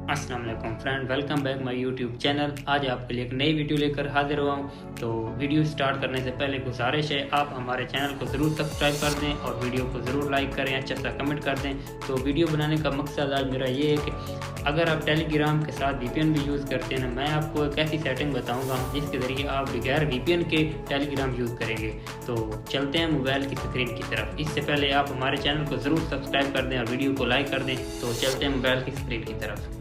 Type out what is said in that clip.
अस्सलामुअलैकुम friend, welcome back my YouTube channel. आज आपके लिए एक नई वीडियो लेकर हाजिर हुआ हूँ। तो वीडियो स्टार्ट करने से पहले गुजारिश है, आप हमारे चैनल को ज़रूर सब्सक्राइब कर दें और वीडियो को ज़रूर लाइक करें, अच्छा सा कमेंट कर दें। तो वीडियो बनाने का मकसद आज मेरा ये है कि अगर आप टेलीग्राम के साथ VPN भी यूज़ करते हैं ना, मैं आपको एक ऐसी सेटिंग बताऊँगा जिसके ज़रिए आप बगैर VPN के टेलीग्राम यूज़ करेंगे। तो चलते हैं मोबाइल की स्क्रीन की तरफ। इससे पहले आप हमारे चैनल को ज़रूर सब्सक्राइब कर दें और वीडियो को लाइक कर दें। तो चलते हैं मोबाइल की स्क्रीन की तरफ।